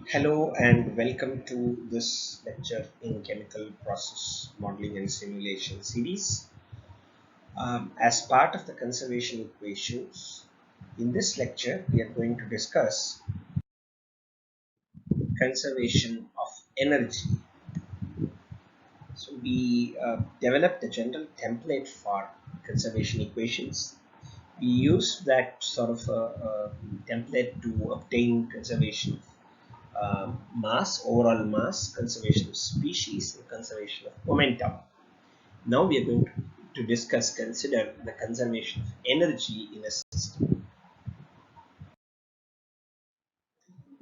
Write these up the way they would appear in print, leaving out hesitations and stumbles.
Hello and welcome to this lecture in Chemical Process Modeling and Simulation series. As part of the conservation equations, in this lecture we are going to discuss conservation of energy. So we developed a general template for conservation equations. We use that sort of a template to obtain conservation mass, overall mass, conservation of species, and conservation of momentum. Now we are going to consider the conservation of energy in a system.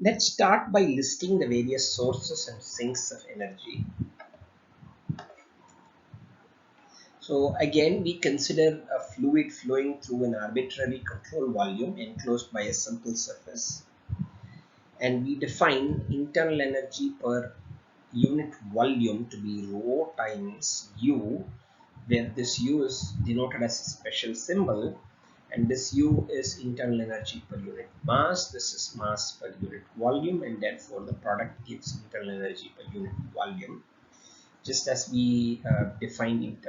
Let's start by listing the various sources and sinks of energy. So again, we consider a fluid flowing through an arbitrary control volume enclosed by a simple surface, and we define internal energy per unit volume to be rho times U, where this U is denoted as a special symbol, and this U is internal energy per unit mass, this is mass per unit volume, and therefore the product gives internal energy per unit volume. Just as we defined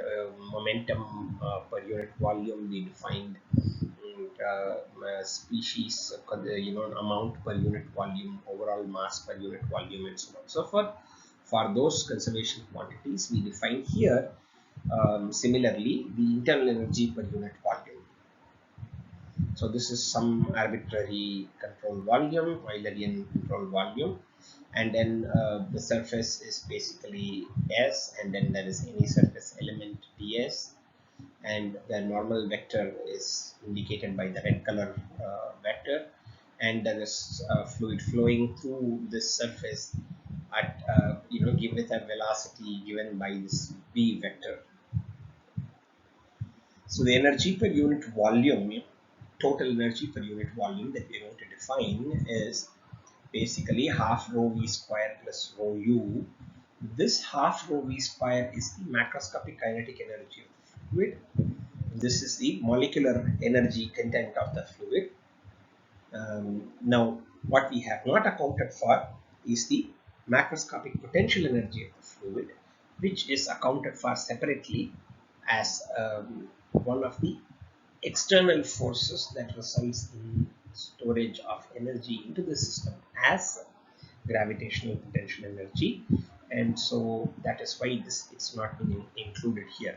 momentum per unit volume, we defined species, amount per unit volume, overall mass per unit volume, and so on and so forth. For those conservation quantities, we define here similarly the internal energy per unit volume. So this is some arbitrary control volume, Eulerian control volume, and then the surface is basically S, and then there is any surface element ds, and the normal vector is indicated by the red color vector, and there is fluid flowing through this surface at give with a velocity given by this v vector. So the energy per unit volume, total energy per unit volume that we are going to define is basically half rho v square plus rho u. This half rho v square is the macroscopic kinetic energy of the fluid. This is the molecular energy content of the fluid. Now, what we have not accounted for is the macroscopic potential energy of the fluid, which is accounted for separately as one of the external forces that results in storage of energy into the system as gravitational potential energy, and so that is why it's not been included here.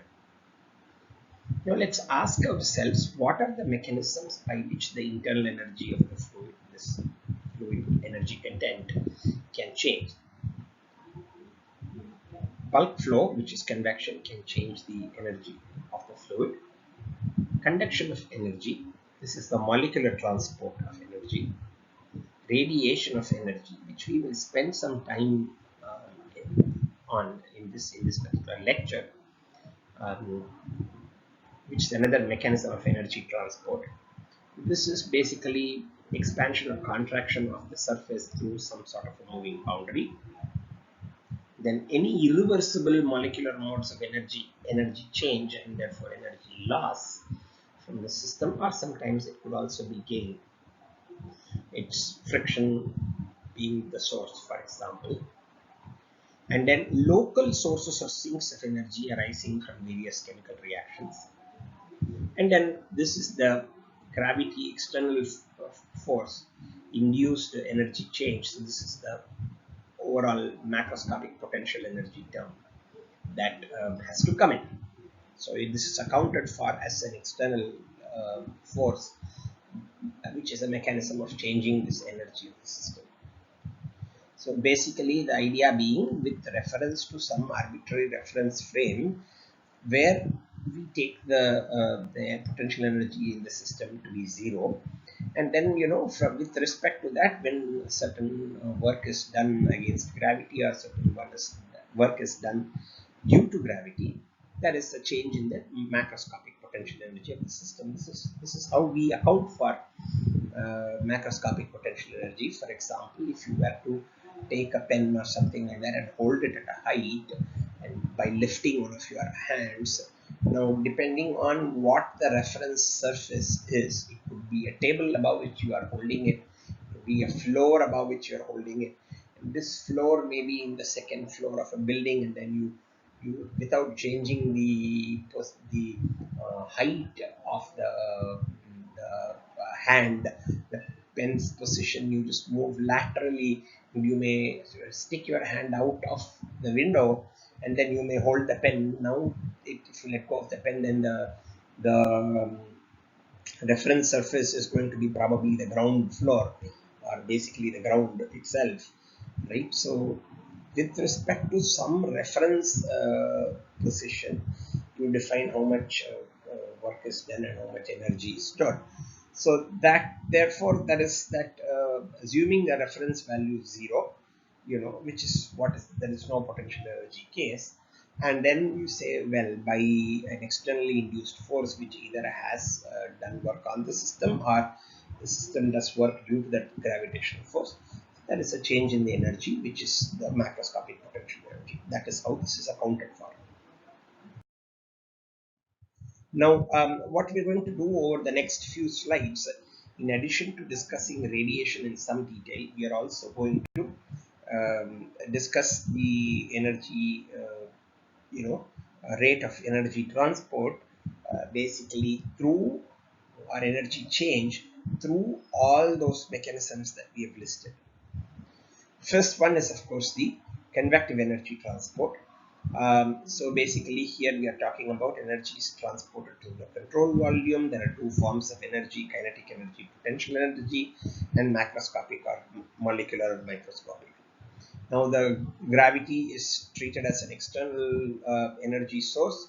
Now let's ask ourselves, what are the mechanisms by which the internal energy of the fluid, this fluid energy content, can change. Bulk flow, which is convection, can change the energy of the fluid. Conduction of energy, this is the molecular transport of energy. Radiation of energy, which we will spend some time on in this particular lecture, which is another mechanism of energy transport. This is basically expansion or contraction of the surface through some sort of a moving boundary. Then any irreversible molecular modes of energy change, and therefore energy loss from the system, or sometimes it could also be gain. It's friction being the source, for example. And then local sources or sinks of energy arising from various chemical reactions. And then this is the gravity external force induced energy change. So this is the overall macroscopic potential energy term that has to come in. So this is accounted for as an external force, which is a mechanism of changing this energy of the system. So basically the idea being, with reference to some arbitrary reference frame where we take the potential energy in the system to be zero, and then with respect to that, when certain work is done against gravity, or certain work is done due to gravity, there is a change in the macroscopic potential energy of the system. This is how we account for macroscopic potential energy. For example, if you were to take a pen or something like that and hold it at a height, and by lifting one of your hands, now depending on what the reference surface is, it could be a table above which you are holding it, be a floor above which you're holding it. And this floor may be in the second floor of a building, and then you without changing the height of the hand, the pen's position, you just move laterally. You may stick your hand out of the window, and then you may hold the pen. Now, if you let go of the pen, then the reference surface is going to be probably the ground floor, or basically the ground itself, right? So with respect to some reference position, you define how much work is done and how much energy is stored. So that, therefore, that is that assuming the reference value is 0, which is what is, there is no potential energy case. And then you say, well, by an externally induced force which either has done work on the system, or the system does work due to that gravitational force, that is a change in the energy, which is the macroscopic potential energy. That is how this is accounted for. Now, what we're going to do over the next few slides, in addition to discussing radiation in some detail, we are also going to discuss the energy, rate of energy transport, basically through, or energy change through all those mechanisms that we have listed. First one is, of course, the convective energy transport. So basically here we are talking about energy is transported to the control volume. There are two forms of energy: kinetic energy, potential energy, and macroscopic or molecular or microscopic. Now the gravity is treated as an external energy source.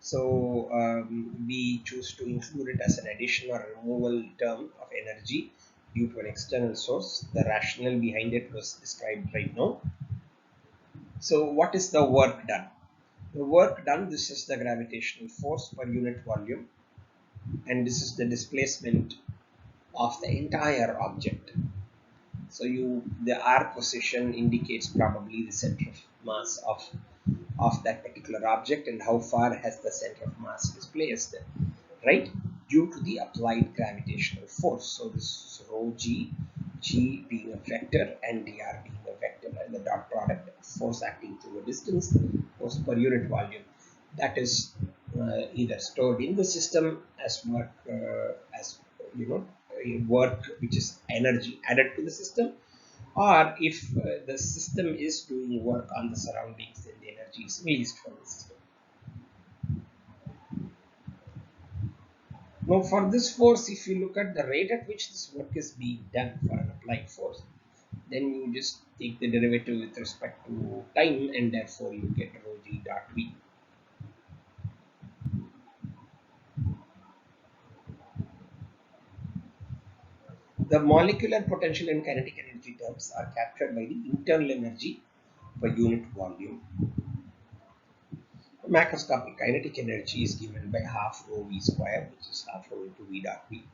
So we choose to include it as an addition or removal term of energy due to an external source. The rationale behind it was described right now. So what is the work done? The work done, this is the gravitational force per unit volume, and this is the displacement of the entire object. So the R position indicates probably the center of mass of that particular object, and how far has the center of mass displaced, right, due to the applied gravitational force. So this is rho g, g being a vector and dr being a vector, and the dot product of force acting through a distance, force per unit volume, that is either stored in the system as work, as work which is energy added to the system, or if the system is doing work on the surroundings, then the energy is released from the system. Now for this force, if you look at the rate at which this work is being done for an applied force, then you just take the derivative with respect to time, and therefore you get rho g dot v. The molecular potential and kinetic energy terms are captured by the internal energy per unit volume. Macroscopic kinetic energy is given by half rho v square, which is half rho into v dot v.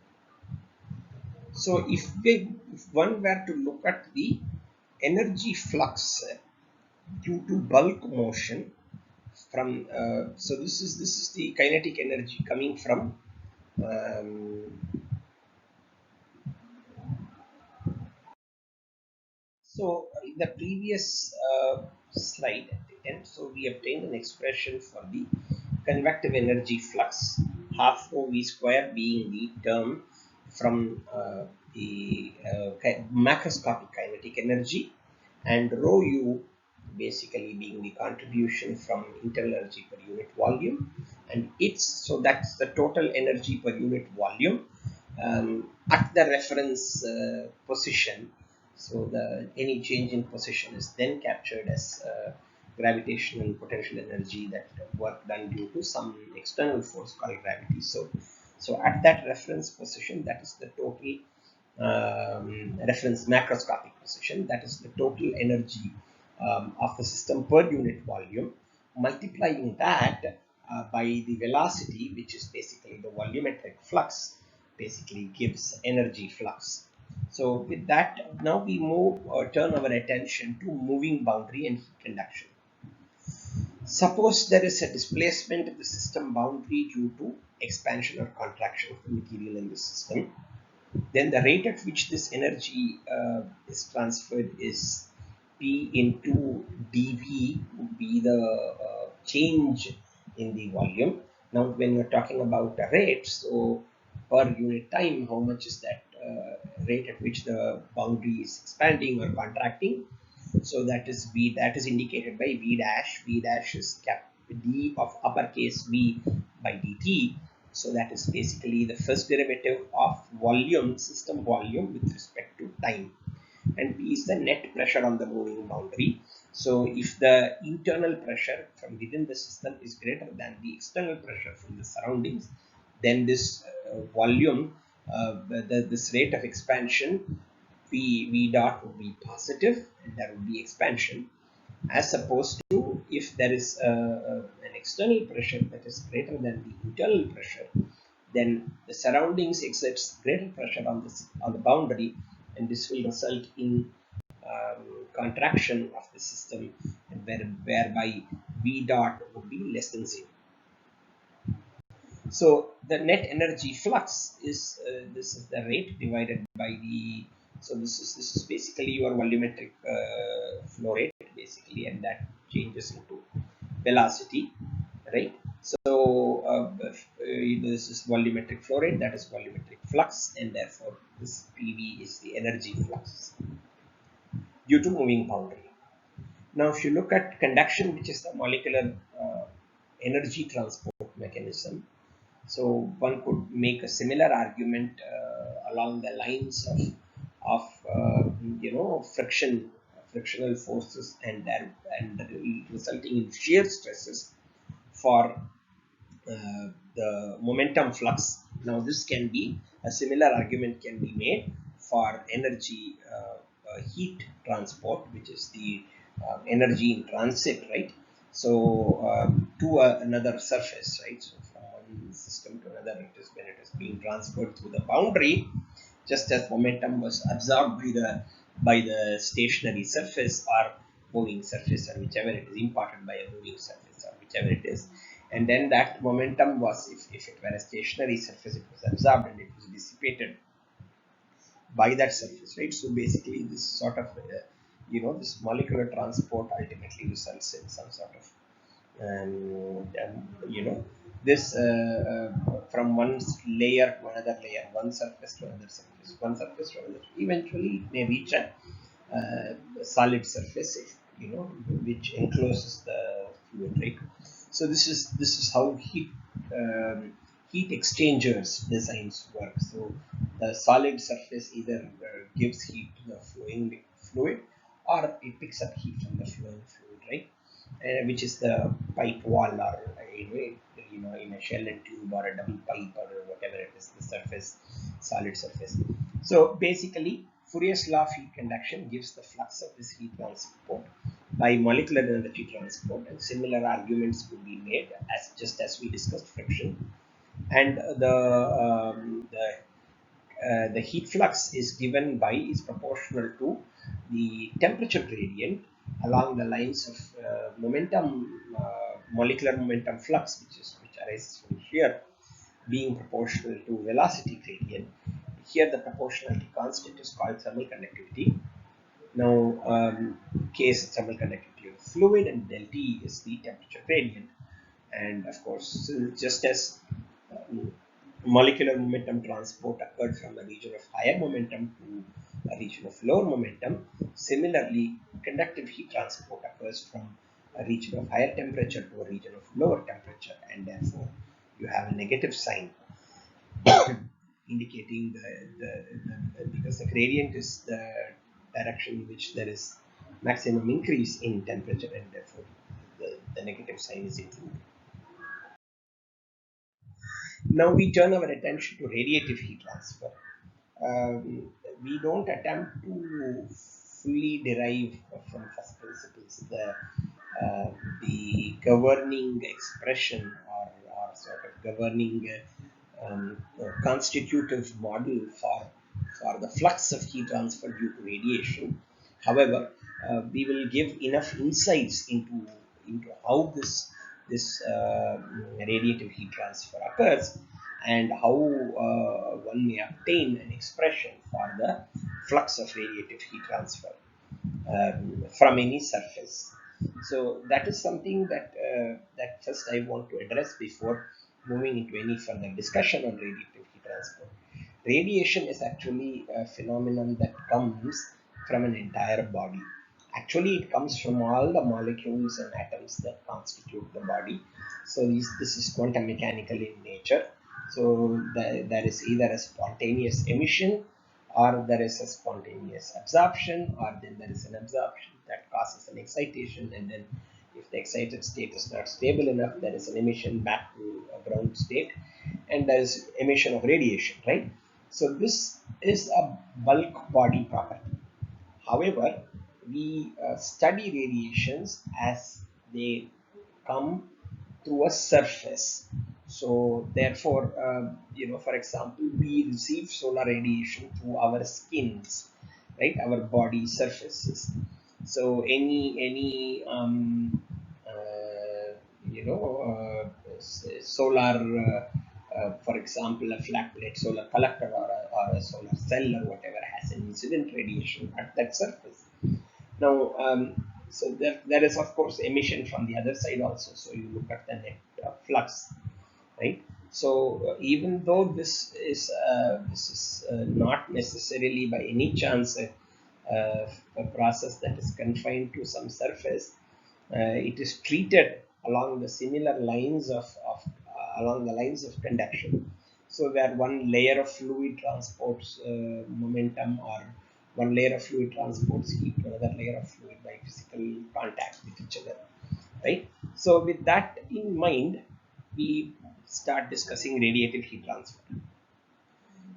So if one were to look at the energy flux due to bulk motion from, so this is the kinetic energy coming from so in the previous slide at the end, so we obtained an expression for the convective energy flux, half rho v square being the term from the macroscopic kinetic energy, and rho u basically being the contribution from internal energy per unit volume, and so that's the total energy per unit volume at the reference position. So any change in position is then captured as gravitational potential energy, that work done due to some external force called gravity. So at that reference position, that is the total reference macroscopic position, that is the total energy of the system per unit volume. Multiplying that by the velocity, which is basically the volumetric flux, basically gives energy flux. So with that, now we turn our attention to moving boundary and heat conduction. Suppose there is a displacement of the system boundary due to expansion or contraction of the material in the system. Then the rate at which this energy is transferred is P into dV, would be the change in the volume. Now, when we're talking about the rate, so per unit time, how much is that rate at which the boundary is expanding or contracting? So that is V, that is indicated by V dash. V dash is cap D of uppercase V by dt. So that is basically the first derivative of volume, system volume with respect to time. And P is the net pressure on the moving boundary. So if the internal pressure from within the system is greater than the external pressure from the surroundings, then this volume, this rate of expansion, V dot would be positive, and there would be expansion, as opposed to if there is an external pressure that is greater than the internal pressure, then the surroundings exerts greater pressure on the boundary, and this will result in contraction of the system, and whereby V dot would be less than 0. So the net energy flux is this is the rate divided by the, so this is basically your volumetric flow rate basically, and that changes into velocity, right? So this is volumetric flow rate, that is volumetric flux, and therefore this PV is the energy flux due to moving boundary. Now, if you look at conduction, which is the molecular energy transport mechanism, so one could make a similar argument along the lines of frictional forces and resulting in shear stresses for the momentum flux. Now, this can be a similar argument can be made for energy heat transport, which is the energy in transit, right? So to another surface, right? So from one system to another, it is when it is being transferred through the boundary, just as momentum was absorbed by the stationary surface or moving surface, or whichever it is, imparted by a moving surface or whichever it is, and then that momentum was, if it were a stationary surface, it was absorbed and it was dissipated by that surface, right? So basically this sort of this molecular transport ultimately results in some sort of this from one layer to another layer, one surface to another surface, one surface to another, eventually it may reach a solid surface, which encloses the fluid, right? So this is how heat exchangers designs work. So the solid surface either gives heat to the flowing fluid, or it picks up heat from the flowing fluid, right? Which is the pipe wall, or in a shell and tube, or a double pipe, or whatever it is, the surface, solid surface. So basically, Fourier's law of heat conduction gives the flux of this heat transport by molecular energy transport, and similar arguments could be made as we discussed friction, and the heat flux is given by, is proportional to the temperature gradient along the lines of molecular momentum flux, which arises from here, being proportional to velocity gradient. Here the proportionality constant is called thermal conductivity. Now, K is thermal conductivity of fluid, and del T is the temperature gradient. And of course, just as molecular momentum transport occurred from a region of higher momentum to a region of lower momentum, similarly, conductive heat transport occurs from a region of higher temperature to a region of lower temperature, and therefore you have a negative sign indicating because the gradient is the direction in which there is maximum increase in temperature, and therefore the negative sign is included. Now we turn our attention to radiative heat transfer. We don't attempt to fully derive from first principles the governing expression, or sort of governing constitutive model for the flux of heat transfer due to radiation. However, we will give enough insights into how this radiative heat transfer occurs, and how one may obtain an expression for the flux of radiative heat transfer from any surface. So that is something that that first I want to address before moving into any further discussion on radiative heat transfer. Radiation is actually a phenomenon that comes from an entire body. Actually, it comes from all the molecules and atoms that constitute the body. So this is quantum mechanical in nature. So there is either a spontaneous emission, or there is a spontaneous absorption, or then there is an absorption that causes an excitation, and then if the excited state is not stable enough, there is an emission back to a ground state, and there is emission of radiation, right? So this is a bulk body property. However, we study radiations as they come through a surface. So therefore, for example, we receive solar radiation through our skins, right? Our body surfaces. So any you know solar for example, a flat plate solar collector, or a solar cell or whatever, has an incident radiation at that surface. Now, so there is of course emission from the other side also. So you look at the net flux, right? So even though this is not necessarily by any chance a process that is confined to some surface, it is treated along the similar lines of along the lines of conduction. So where one layer of fluid transports momentum, or one layer of fluid transports heat to another layer of fluid by physical contact with each other, right? So with that in mind, we start discussing radiative heat transfer.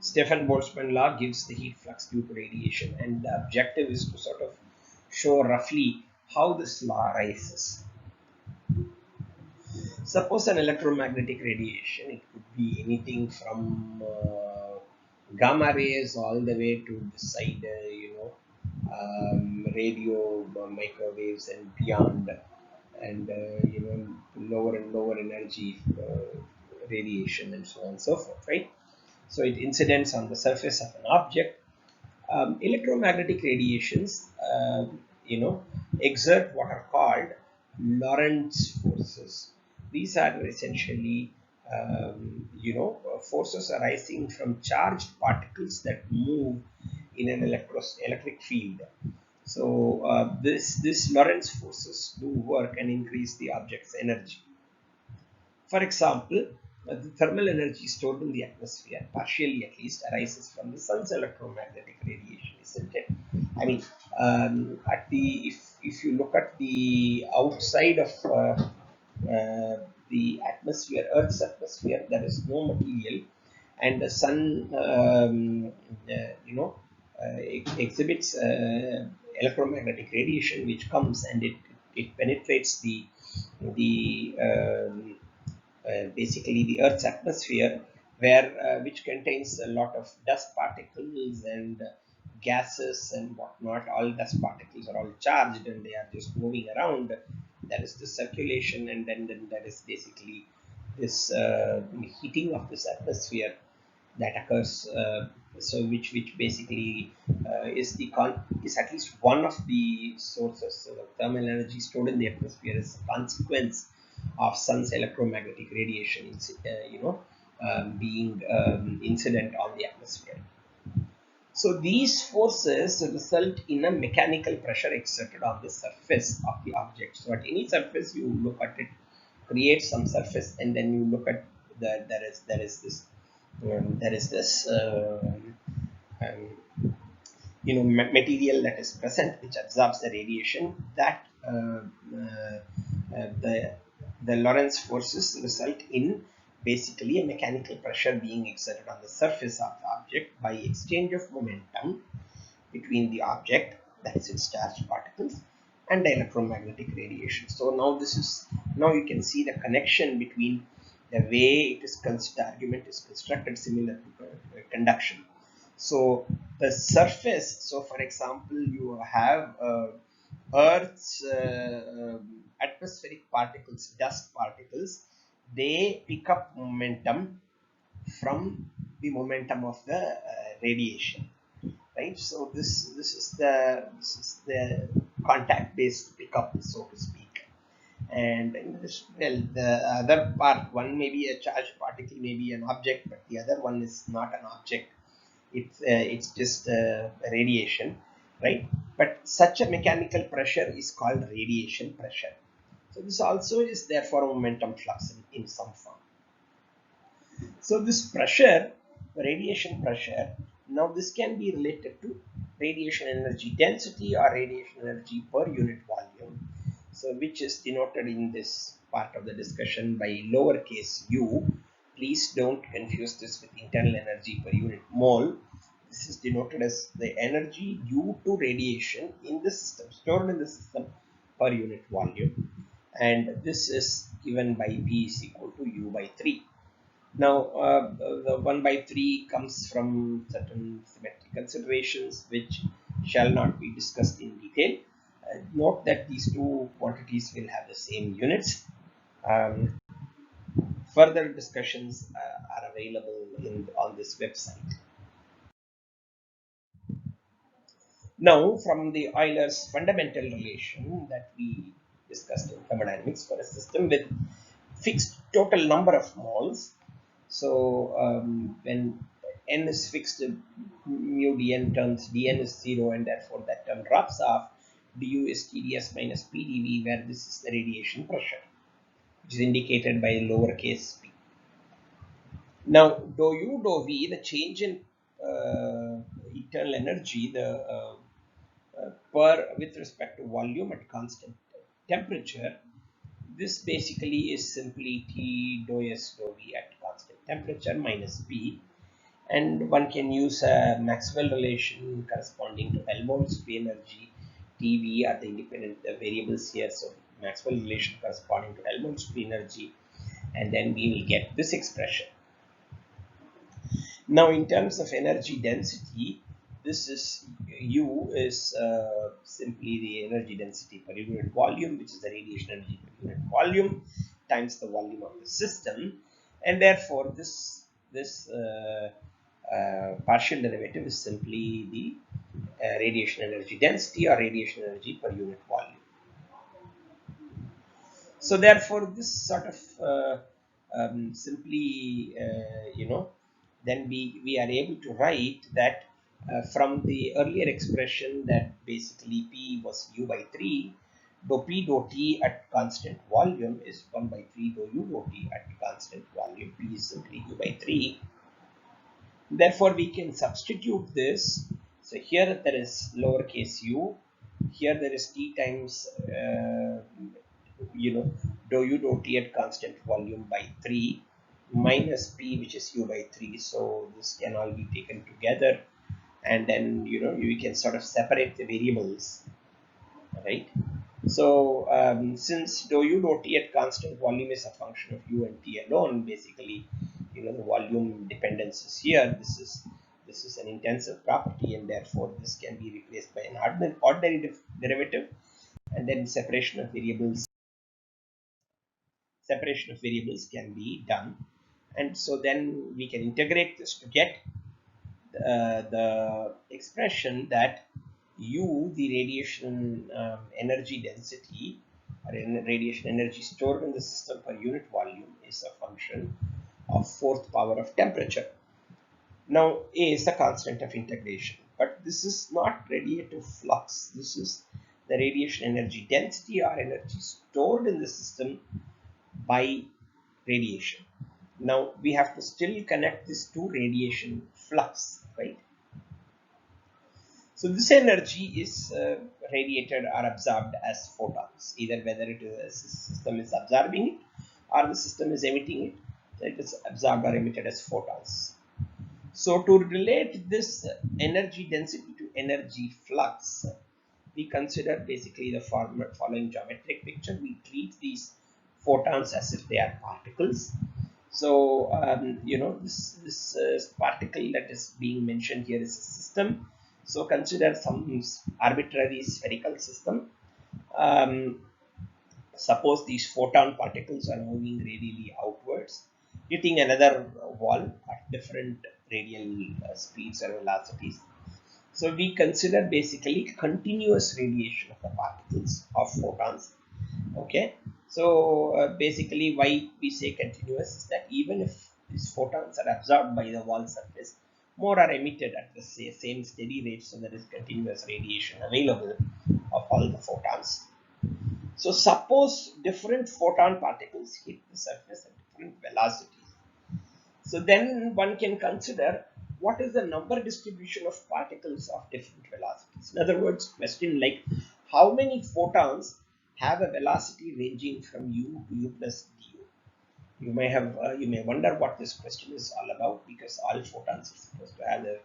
Stefan Boltzmann law gives the heat flux due to radiation, and the objective is to sort of show roughly how this law arises. Suppose an electromagnetic radiation, it could be anything from gamma rays all the way to the side, radio, microwaves, and beyond, and lower and lower energy radiation, and so on and so forth, right? So it incidents on the surface of an object. Electromagnetic radiations, exert what are called Lorentz forces. These are essentially, forces arising from charged particles that move in an electric field. So this Lorentz forces do work and increase the object's energy. For example, the thermal energy stored in the atmosphere, partially at least, arises from the sun's electromagnetic radiation, isn't it? I mean, at the if you look at the outside of the atmosphere, Earth's atmosphere, there is no material, and the sun, exhibits electromagnetic radiation, which comes and it penetrates the basically the Earth's atmosphere, where which contains a lot of dust particles and gases and whatnot. All dust particles are all charged and they are just moving around. There is the circulation, and then there is basically this heating of this atmosphere that occurs. So which basically is at least one of the sources. So the thermal energy stored in the atmosphere is a consequence of sun's electromagnetic radiation, being incident on the atmosphere. So these forces result in a mechanical pressure exerted on the surface of the object. So at any surface, you look at it, create some surface, and then you look at there is this material that is present, which absorbs the radiation. That the Lorentz forces result in basically a mechanical pressure being exerted on the surface of the object by exchange of momentum between the object, that is its charged particles, and the electromagnetic radiation. So now you can see the connection between the way the argument is constructed, similar to conduction. So the surface, so for example, you have Earth's atmospheric particles, dust particles, they pick up momentum from the momentum of the radiation, right? So this is the contact based pickup, so to speak. And in this, well, the other part, one may be a charged particle, may be an object, but the other one is not an object. It's just radiation, right? But such a mechanical pressure is called radiation pressure. So this also is therefore a momentum flux in some form. So this pressure, radiation pressure, now this can be related to radiation energy density or radiation energy per unit volume. So which is denoted in this part of the discussion by lowercase u. Please don't confuse this with internal energy per unit mole. This is denoted as the energy due to radiation in the system, stored in the system per unit volume. And this is given by V is equal to U by 3. Now, the 1 by 3 comes from certain symmetry considerations which shall not be discussed in detail. Note that these two quantities will have the same units. Further discussions are available on this website. Now, from the Euler's fundamental relation that we discussed in thermodynamics for a system with fixed total number of moles. So when n is fixed, mu dn turns dn is 0, and therefore that term drops off. Du is TdS minus PdV, where this is the radiation pressure, which is indicated by lowercase p. Now, dou u, dou v, the change in internal energy, the with respect to volume at constant temperature, this basically is simply T dou S dou V at constant temperature minus P, and one can use a Maxwell relation corresponding to Helmholtz free energy. TV are the independent variables here, so Maxwell relation corresponding to Helmholtz free energy, and then we will get this expression. Now, in terms of energy density, this is U is simply the energy density per unit volume, which is the radiation energy per unit volume times the volume of the system, and therefore this partial derivative is simply the radiation energy density or radiation energy per unit volume. So therefore this sort of simply then we are able to write that from the earlier expression that basically P was U by 3, dou P dou T at constant volume is 1 by 3 dou U dou T at constant volume. P is simply U by 3. Therefore we can substitute this. So here there is lowercase u, here there is T times dou U dou T at constant volume by 3 minus P, which is U by 3. So this can all be taken together, and then you can sort of separate the variables, right? So since dou U dou T at constant volume is a function of U and T alone, basically the volume dependence is here. This is an intensive property, and therefore this can be replaced by an ordinary derivative, and then separation of variables can be done. And so then we can integrate this to get the expression that U, the radiation energy density or radiation energy stored in the system per unit volume, is a function of fourth power of temperature. Now A is the constant of integration, but this is not radiative flux. This is the radiation energy density or energy stored in the system by radiation. Now we have to still connect this to radiation flux, right? So this energy is radiated or absorbed as photons, either whether it is the system is absorbing it or the system is emitting it. So it is absorbed or emitted as photons. So to relate this energy density to energy flux, we consider basically the following geometric picture. We treat these photons as if they are particles. So this particle that is being mentioned here is a system. So consider some arbitrary spherical system. Suppose these photon particles are moving radially outwards, hitting another wall at different radial speeds or velocities. So we consider basically continuous radiation of the particles of photons. Okay, so basically why we say continuous is that even if these photons are absorbed by the wall surface, more are emitted at the same steady rate, so there is continuous radiation available of all the photons. So suppose different photon particles hit the surface at different velocities. So then one can consider what is the number distribution of particles of different velocities. In other words, question like how many photons have a velocity ranging from u to u plus du. You may wonder what this question is all about, because all photons are supposed to have the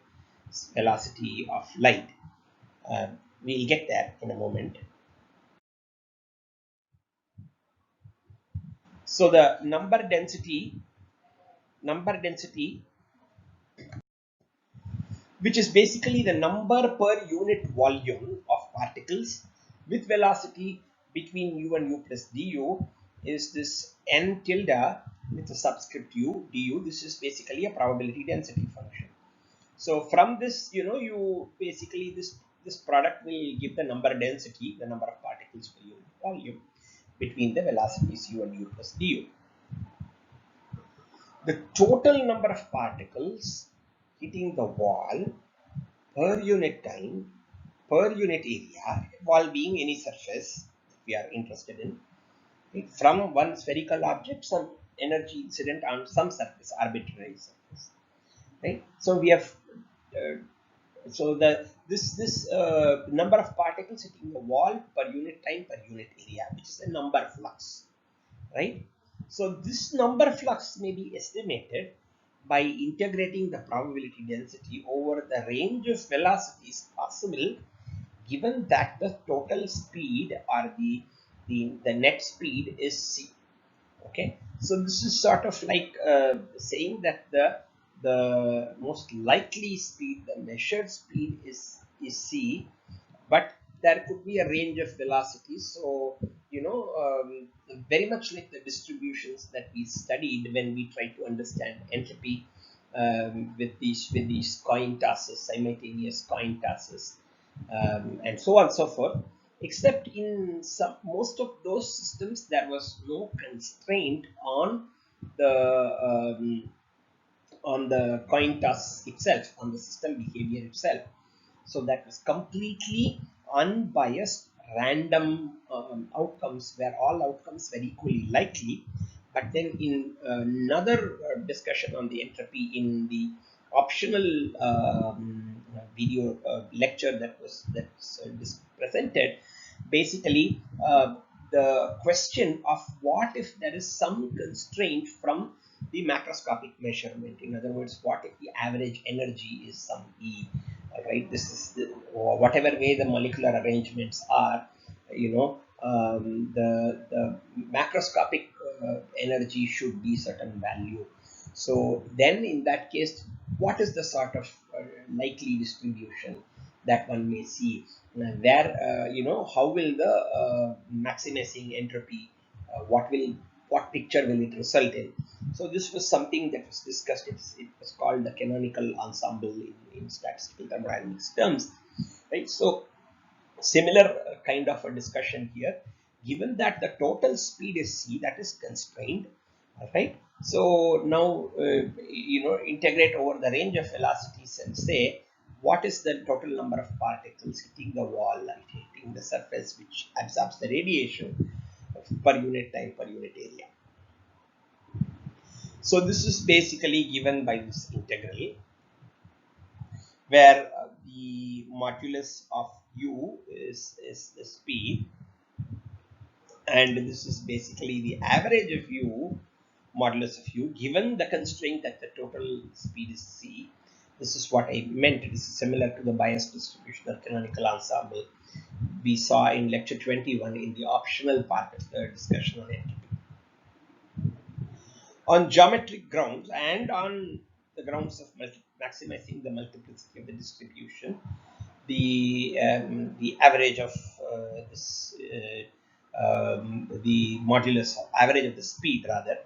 velocity of light. We'll get there in a moment. So the number density, which is basically the number per unit volume of particles with velocity between u and u plus du, is this n tilde with a subscript u du. This is basically a probability density function. So from this, you basically this product will give the number density, the number of particles per unit volume between the velocities u and u plus du. The total number of particles hitting the wall per unit time, per unit area, wall being any surface we are interested in, right? From one spherical object, some energy incident on some surface, arbitrary surface, right? So we have, uh, so the this number of particles hitting the wall per unit time per unit area, which is a number flux, right? So this number flux may be estimated by integrating the probability density over the range of velocities possible, given that the total speed or the net speed is c. Okay, so this is sort of like saying that the most likely speed, the measured speed is c, but there could be a range of velocities. So very much like the distributions that we studied when we try to understand entropy, with these coin tosses, simultaneous coin tosses, and so on and so forth. Except in some most of those systems, there was no constraint the um, on the coin toss itself, on the system behavior itself. So that was completely unbiased, random outcomes, where all outcomes were equally likely. But then in another discussion on the entropy in the optional video lecture that's presented, basically the question of what if there is some constraint from the macroscopic measurement. In other words, what if the average energy is some E? All right, this is whatever way the molecular arrangements are, the macroscopic energy should be certain value. So then in that case, what is the sort of likely distribution that one may see, where how will the maximizing entropy, what picture will it result in? So this was something that was discussed. It was called the canonical ensemble in statistical thermodynamics terms, right? So similar kind of a discussion here, given that the total speed is c, that is constrained, right? So now integrate over the range of velocities and say what is the total number of particles hitting the wall and hitting the surface which absorbs the radiation per unit time per unit area. So this is basically given by this integral, where the modulus of u is the speed, and this is basically the average of u, modulus of u, given the constraint that the total speed is c. This is what I meant. This is similar to the bias distribution of canonical ensemble we saw in lecture 21 in the optional part of the discussion on entropy. On geometric grounds and on the grounds of maximizing the multiplicity of the distribution, the average of the modulus, average of the speed rather,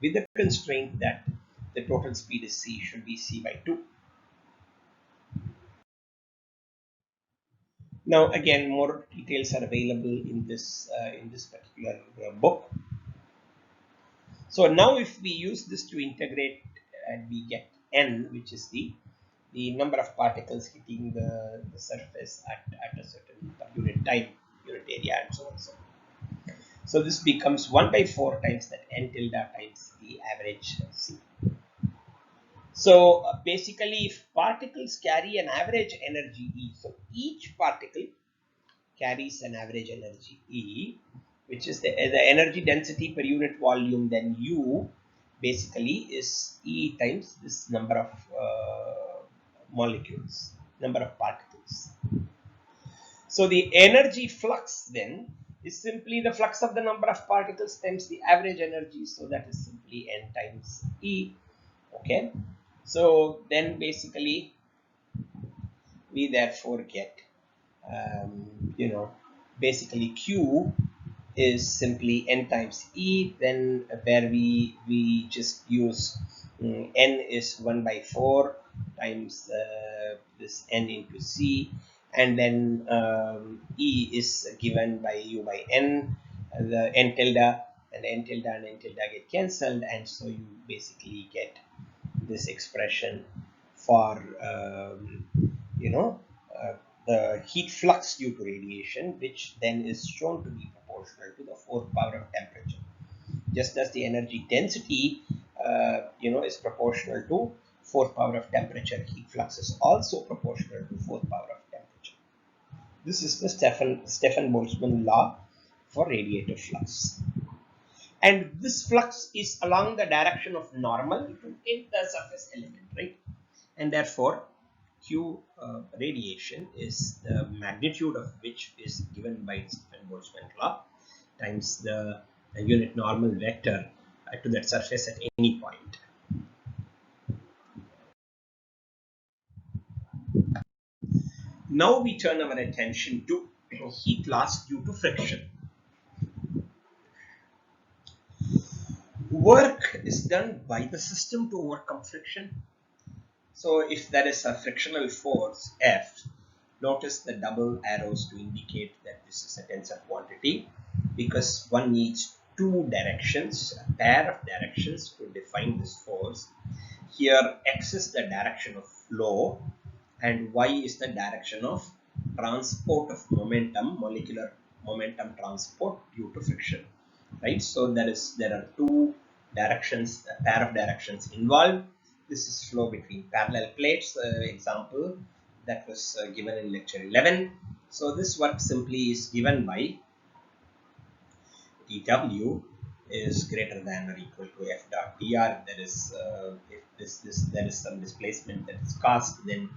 with the constraint that the total speed is c should be c by 2. Now again, more details are available in this particular book. So now if we use this to integrate and we get n, which is the number of particles hitting the surface at a certain unit time, unit area, and so on. So this becomes 1 by 4 times that n tilde times the average c. So basically, if particles carry an average energy E, so each particle carries an average energy E, which is the energy density per unit volume, then U basically is E times this number of molecules, number of particles. So the energy flux then is simply the flux of the number of particles times the average energy, so that is simply N times E. Okay, so then basically we therefore get basically Q is simply N times E, then where we just use N is 1 by 4 times this N into C, and then E is given by U by N, the N tilde, and N tilde and N tilde get cancelled, and so you basically get this expression for the heat flux due to radiation, which then is shown to be proportional to the fourth power of temperature. Just as the energy density is proportional to fourth power of temperature, heat flux is also proportional to fourth power of temperature. This is the Stefan-Boltzmann law for radiative flux. And this flux is along the direction of normal in the surface element, right? And therefore, Q radiation is the magnitude of which is given by Stefan-Boltzmann law times the unit normal vector to that surface at any point. Now we turn our attention to heat loss due to friction. Work is done by the system to overcome friction. So if there is a frictional force F, notice the double arrows to indicate that this is a tensor quantity, because one needs two directions, a pair of directions to define this force. Here X is the direction of flow and Y is the direction of transport of momentum, molecular momentum transport due to friction, right? So there are two directions, a pair of directions involved. This is flow between parallel plates, example that was given in lecture 11. So this work simply is given by dW is greater than or equal to F dot dr. If there is some displacement that is caused, then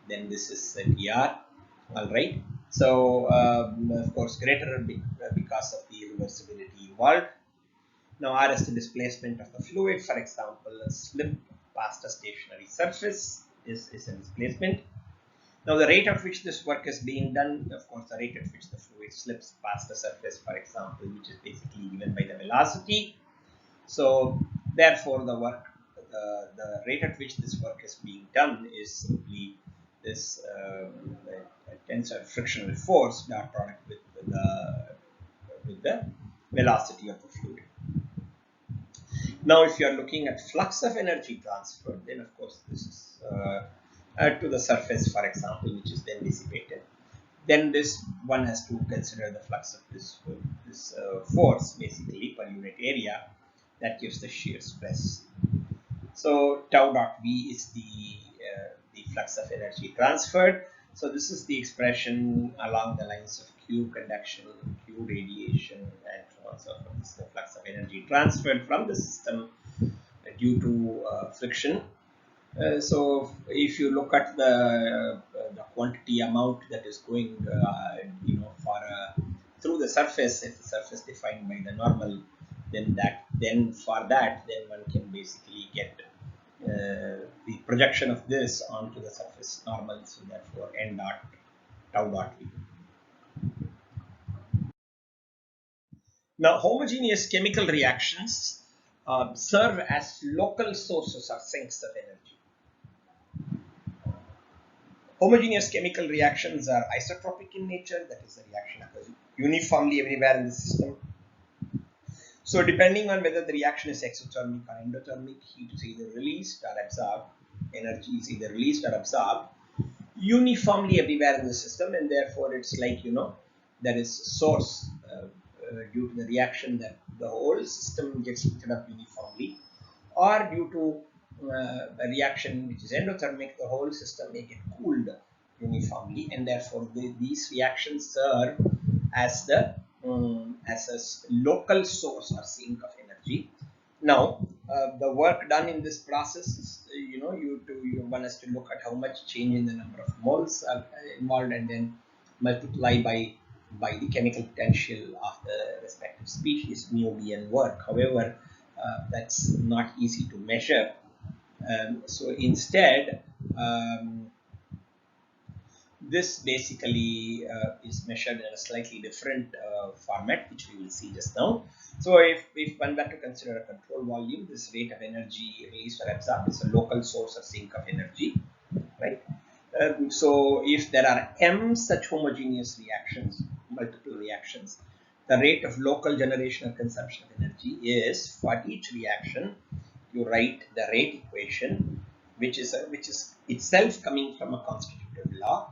this is dr. All right. So of course greater because of the reversibility involved. Now R is the displacement of the fluid. For example, a slip past a stationary surface is a displacement. Now the rate at which this work is being done, of course, the rate at which the fluid slips past the surface, for example, which is basically given by the velocity. So therefore the rate at which this work is being done is simply this tensor frictional force dot product with the velocity of the fluid. Now, if you are looking at flux of energy transfer, then of course this is to the surface, for example, which is then dissipated. Then this one has to consider the flux of this force, basically per unit area, that gives the shear stress. So tau dot V is the flux of energy transferred. So this is the expression along the lines of Q conduction, Q radiation, and so on and so forth. This is the flux of energy transferred from the system due to friction. So if you look at the quantity amount that is going, through the surface, if the surface defined by the normal, then one can basically get the projection of this onto the surface normal. So therefore, n dot tau dot V. Now, homogeneous chemical reactions serve as local sources or sinks of energy. Homogeneous chemical reactions are isotropic in nature, that is, the reaction occurs uniformly everywhere in the system. So depending on whether the reaction is exothermic or endothermic, heat is either released or absorbed, energy is either released or absorbed uniformly everywhere in the system, and therefore it's like, there is source due to the reaction that the whole system gets heated up uniformly, or due to a reaction which is endothermic, the whole system may get cooled uniformly, and therefore these reactions serve as the as a local source or sink of energy. Now, the work done in this process is, one has to look at how much change in the number of moles are involved, and then multiply by the chemical potential of the respective species, mu dn work. However, that's not easy to measure. So instead, this basically is measured in a slightly different format, which we will see just now. So if one were to consider a control volume, this rate of energy released or absorbed is a local source or sink of energy, right? So if there are m such homogeneous reactions, multiple reactions, the rate of local generation or consumption of energy is, for each reaction, you write the rate equation, which is itself coming from a constitutive law,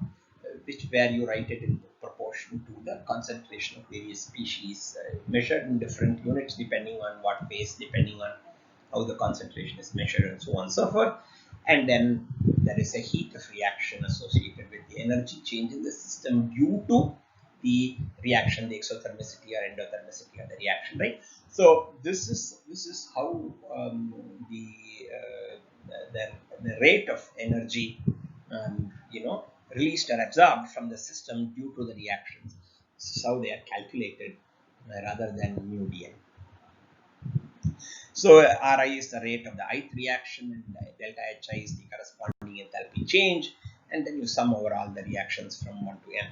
where you write it in proportion to the concentration of various species, measured in different units depending on what phase, depending on how the concentration is measured, and so on and so forth. And then there is a heat of reaction associated with the energy change in the system due to the reaction, the exothermicity or endothermicity of the reaction, right? So this is how the rate of energy, released or absorbed from the system due to the reactions. This is how they are calculated, rather than mu dn. So Ri is the rate of the ith reaction, and delta Hi is the corresponding enthalpy change, and then you sum over all the reactions from 1 to n.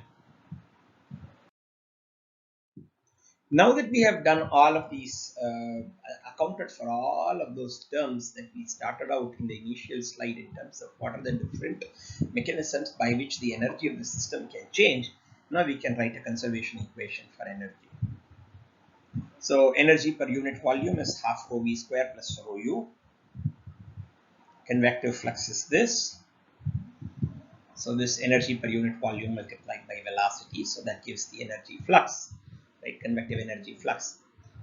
Now that we have done all of these, accounted for all of those terms that we started out in the initial slide in terms of what are the different mechanisms by which the energy of the system can change, now we can write a conservation equation for energy. So energy per unit volume is half rho v square plus rho u. Convective flux is this. So this energy per unit volume multiplied by velocity, so that gives the energy flux, right? Convective energy flux.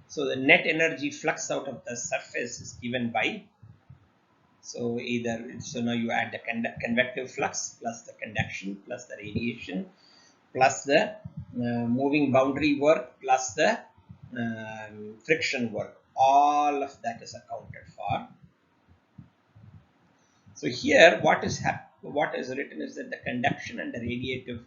So the net energy flux out of the surface is given by, so now you add the convective flux plus the conduction plus the radiation plus the moving boundary work plus the friction work. All of that is accounted for. So here what is written is that the conduction and the radiative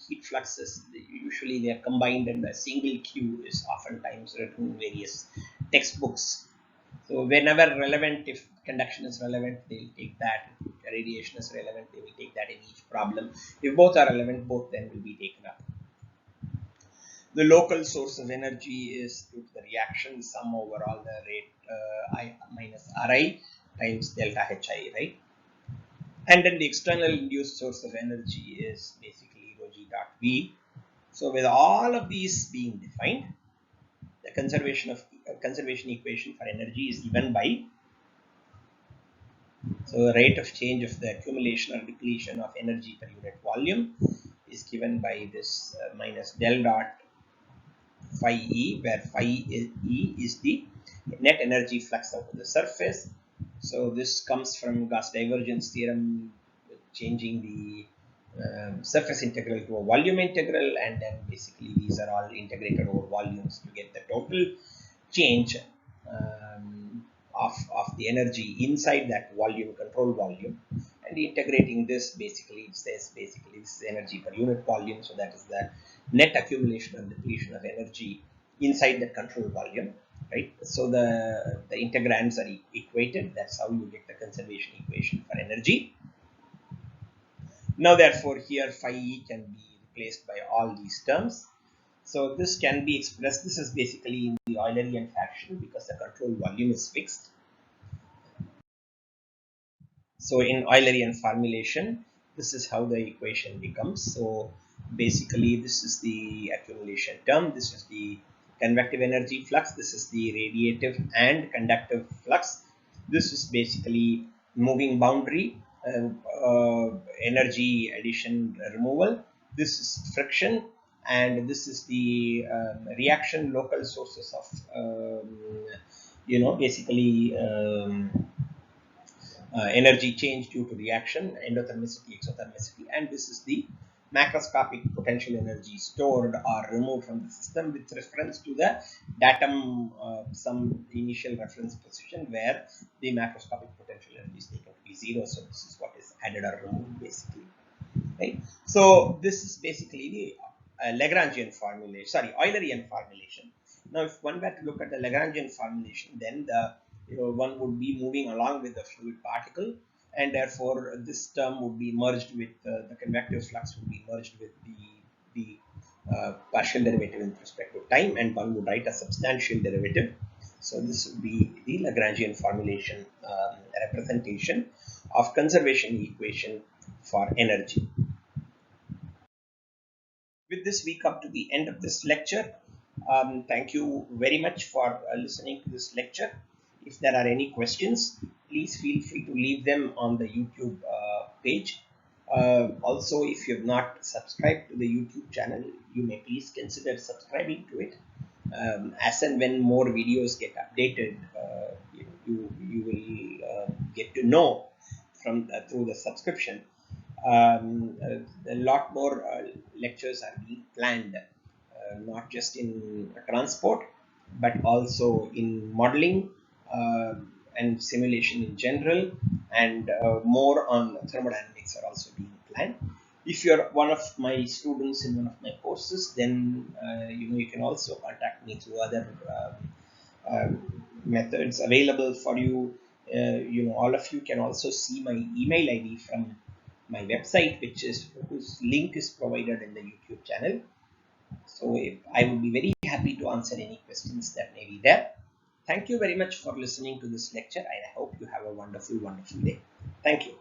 heat fluxes, usually they are combined, and a single Q is oftentimes written in various textbooks. So whenever relevant, if conduction is relevant, they will take that. If radiation is relevant, they will take that in each problem. If both are relevant, both then will be taken up. The local source of energy is due to the reaction sum over all the rate I minus Ri times delta Hi, right? And then the external induced source of energy is basically rho g dot V. So with all of these being defined, the conservation equation for energy is given by, so the rate of change of the accumulation or depletion of energy per unit volume is given by this minus del dot phi E, where phi E is the net energy flux out of the surface. So this comes from Gauss divergence theorem, changing the surface integral to a volume integral, and then basically these are all integrated over volumes to get the total change of the energy inside that volume, control volume. And integrating this, basically it says this is energy per unit volume, so that is the net accumulation and depletion of energy inside the control volume, right? So the integrands are equated. That's how you get the conservation equation for energy. Now therefore here phi E can be replaced by all these terms. So this can be expressed, this is basically in the Eulerian fashion because the control volume is fixed. So in Eulerian formulation, this is how the equation becomes. So basically this is the accumulation term, this is the convective energy flux, this is the radiative and conductive flux, this is basically moving boundary, energy addition removal, this is friction, and this is the reaction local sources of basically energy change due to reaction, endothermicity, exothermicity, and this is the macroscopic potential energy stored or removed from the system with reference to the datum, some initial reference position where the macroscopic potential energy is taken to be zero. So this is what is added or removed basically, right? So this is basically the Lagrangian formulation, sorry, Eulerian formulation. Now, if one were to look at the Lagrangian formulation, then the one would be moving along with the fluid particle, and therefore this term would be merged with the convective flux would be merged with the partial derivative in respect to time, and one would write a substantial derivative. So this would be the Lagrangian formulation representation of conservation equation for energy. With this, we come to the end of this lecture. Thank you very much for listening to this lecture. If there are any questions, please feel free to leave them on the YouTube page. Also, if you have not subscribed to the YouTube channel, you may please consider subscribing to it. As and when more videos get updated, you will get to know from through the subscription. A lot more lectures are being planned, not just in transport, but also in modeling and simulation in general, and more on thermodynamics are also being planned. If you're one of my students in one of my courses, then you can also contact me through other methods available for you. All of you can also see my email ID from my website, whose link is provided in the YouTube channel. So I would be very happy to answer any questions that may be there. Thank you very much for listening to this lecture, and I hope you have a wonderful day. Thank you.